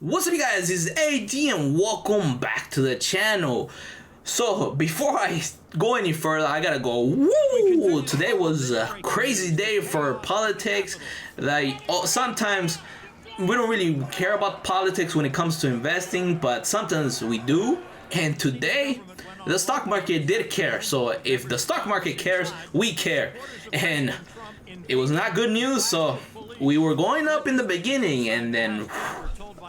What's up, you guys? It's AD and welcome back to the channel. So before I go any further, I gotta go. Woo! Today was a crazy day for politics. Like sometimes we don't really care about politics when it comes to investing, but sometimes we do. And today, the stock market did care. So if the stock market cares, we care. And it was not good news. So we were going up in the beginning, and then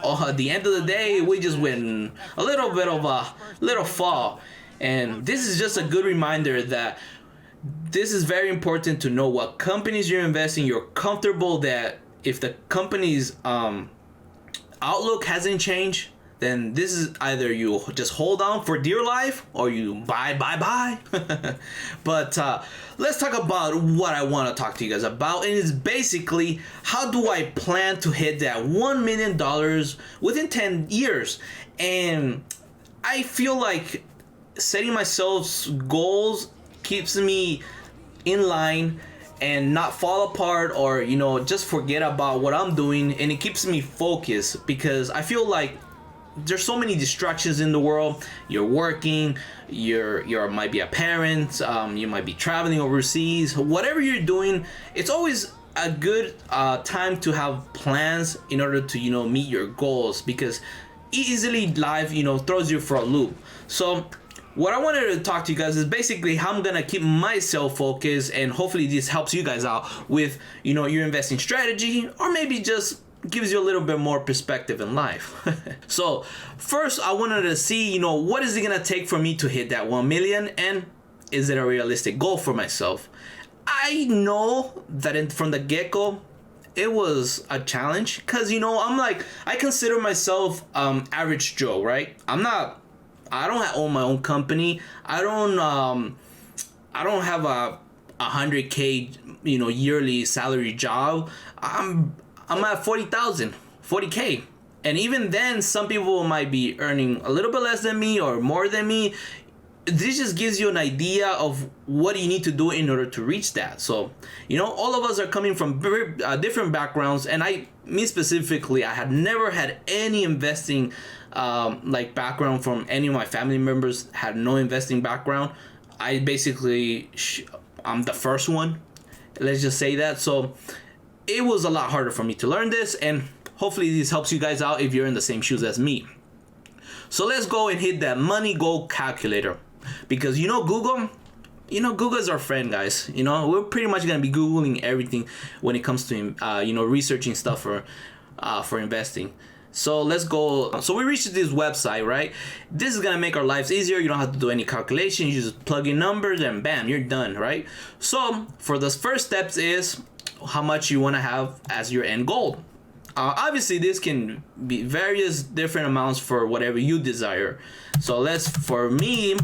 at the end of the day, we just went a little bit of a little fall. And this is just a good reminder that this is very important to know what companies you're investing. You're comfortable that if the company's outlook hasn't changed, then this is either you just hold on for dear life or you buy. But let's talk about what I want to talk to you guys about, and it's basically how do I plan to hit that $1 million within 10 years. And I feel like setting myself goals keeps me in line and not fall apart, or just forget about what I'm doing, and it keeps me focused because I feel like there's so many distractions in the world. You're working, you're might be a parent, you might be traveling overseas. Whatever you're doing, it's always a good time to have plans in order to meet your goals, because easily life throws you for a loop. So what I wanted to talk to you guys is basically how I'm gonna keep myself focused, and hopefully this helps you guys out with your investing strategy, or maybe just gives you a little bit more perspective in life. So first, I wanted to see what is it gonna take for me to hit that 1 million, and is it a realistic goal for myself? I know that from the get-go it was a challenge, because I consider myself average Joe, right? I don't own my own company. I don't have a 100K yearly salary job. I'm at 40K, and even then some people might be earning a little bit less than me or more than me. This just gives you an idea of what you need to do in order to reach that. So all of us are coming from very different backgrounds, and me specifically, I had never had any investing background from any of my family members. Had no investing background. I basically I'm the first one, let's just say that. So it was a lot harder for me to learn this, and hopefully this helps you guys out if you're in the same shoes as me. So let's go and hit that money goal calculator, because Google is our friend, guys. We're pretty much gonna be Googling everything when it comes to researching stuff for investing. So let's go. So we reached this website, right? This is gonna make our lives easier. You don't have to do any calculations. You just plug in numbers and bam, you're done, right? So for the first steps is how much you want to have as your end goal. Obviously this can be various different amounts for whatever you desire. So for me,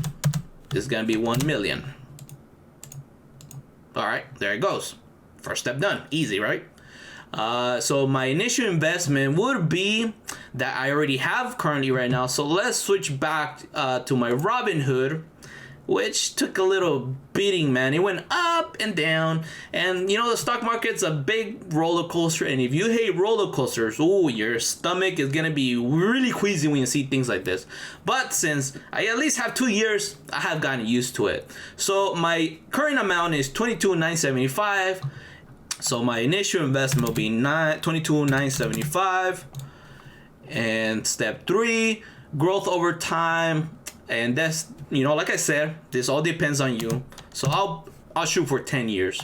this is gonna be 1 million. All right, there it goes. First step done. Easy, right? So my initial investment would be that I already have currently right now. So let's switch back to my Robinhood, which took a little beating, man. It went up and down, and the stock market's a big roller coaster, and if you hate roller coasters, your stomach is gonna be really queasy when you see things like this. But since I at least have 2 years, I have gotten used to it. So my current amount is $22,975. So my initial investment will be $22,975, and step 3, growth over time. And that's like I said, this all depends on you. So I'll shoot for 10 years.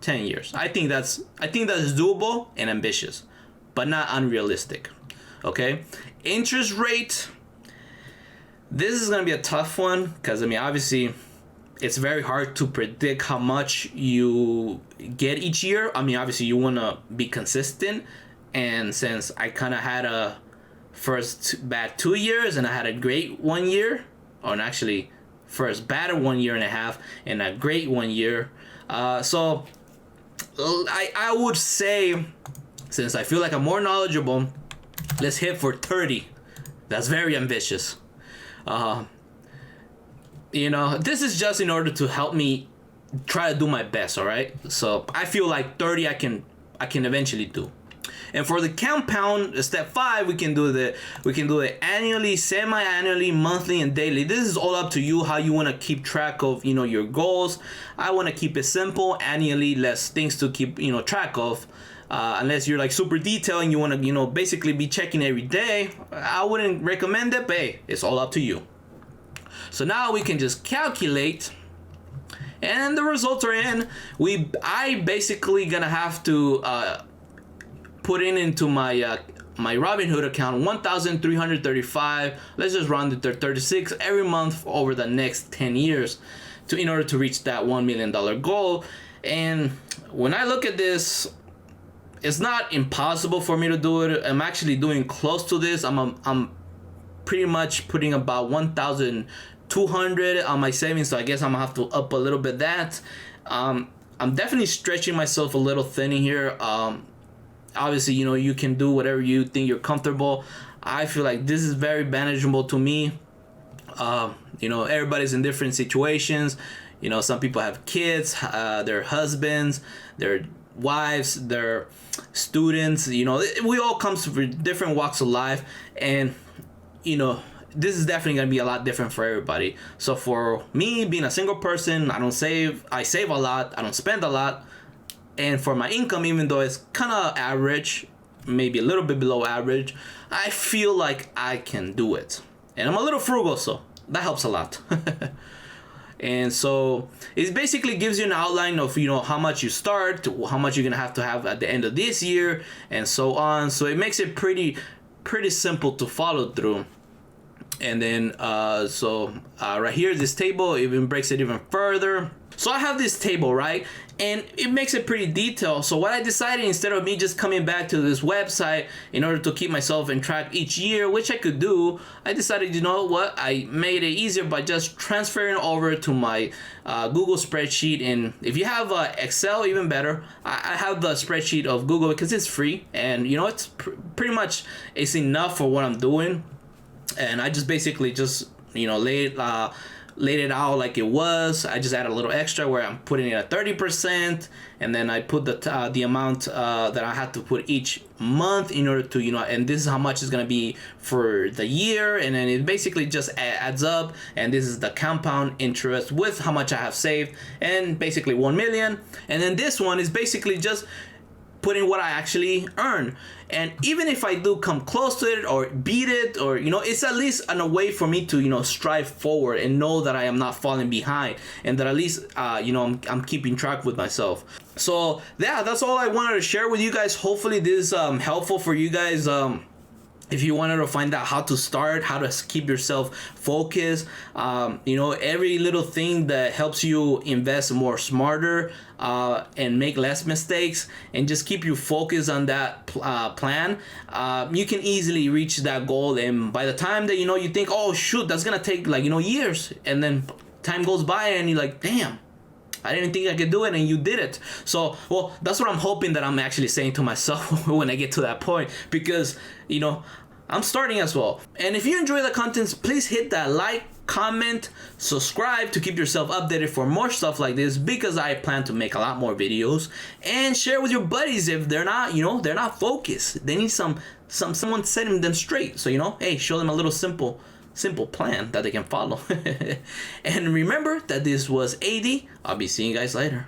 10 years. I think that's doable and ambitious, but not unrealistic. Okay? Interest rate. This is gonna be a tough one, because obviously it's very hard to predict how much you get each year. Obviously you wanna be consistent, and since I kinda had a first bad 2 years and I had a great 1 year, or actually first bad 1 year and a half and a great 1 year. So I would say, since I feel like I'm more knowledgeable, let's hit for 30. That's very ambitious. This is just in order to help me try to do my best, all right? So I feel like 30 I can eventually do. And for the compound, step 5, we can do it annually, semi-annually, monthly, and daily. This is all up to you how you want to keep track of your goals. I want to keep it simple, annually, less things to keep track of. Unless you're like super detailed and you want to basically be checking every day, I wouldn't recommend it, but hey, it's all up to you. So now we can just calculate, and the results are in. I basically gonna have to put into my my Robinhood account 1,335. Let's just round it to 36 every month over the next 10 years, in order to reach that $1 million goal. And when I look at this, it's not impossible for me to do it. I'm actually doing close to this. I'm pretty much putting about 1,200 on my savings, so I guess I'm gonna have to up a little bit that. I'm definitely stretching myself a little thin here. Obviously, you can do whatever you think you're comfortable. I feel like this is very manageable to me. Everybody's in different situations. Some people have kids, their husbands, their wives, their students. We all come from different walks of life, and this is definitely gonna be a lot different for everybody. So for me, being a single person, I save a lot, I don't spend a lot. And for my income, even though it's kind of average, maybe a little bit below average, I feel like I can do it. And I'm a little frugal, so that helps a lot. And so it basically gives you an outline of how much you start, how much you're gonna have at the end of this year, and so on. So it makes it pretty simple to follow through. And then right here, this table even breaks it even further. So I have this table, right? And it makes it pretty detailed. So what I decided, instead of me just coming back to this website in order to keep myself in track each year, which I could do, I decided, I made it easier by just transferring over to my Google spreadsheet. And if you have Excel, even better. I have the spreadsheet of Google because it's free, and it's pretty much it's enough for what I'm doing. And I just basically laid it out like it was. I just add a little extra where I'm putting it at 30%, and then I put the amount that I have to put each month in order to and this is how much it's gonna be for the year, and then it basically just adds up. And this is the compound interest with how much I have saved, and basically 1 million. And then this one is basically just putting what I actually earn. And even if I do come close to it or beat it, or it's at least a way for me to strive forward and know that I am not falling behind, and that at least I'm keeping track with myself. So yeah, that's all I wanted to share with you guys. Hopefully this is helpful for you guys. If you wanted to find out how to start, how to keep yourself focused, every little thing that helps you invest more smarter and make less mistakes, and just keep you focused on that plan, you can easily reach that goal. And by the time that you think, oh shoot, that's gonna take years, and then time goes by and you're like, damn, I didn't think I could do it, and you did it. So, well, that's what I'm hoping that I'm actually saying to myself when I get to that point, because, I'm starting as well. And if you enjoy the content, please hit that like, comment, subscribe to keep yourself updated for more stuff like this, because I plan to make a lot more videos. And share with your buddies if they're not, they're not focused. They need someone setting them straight. So, hey, show them a little simple plan that they can follow. And remember that this was AD. I'll be seeing you guys later.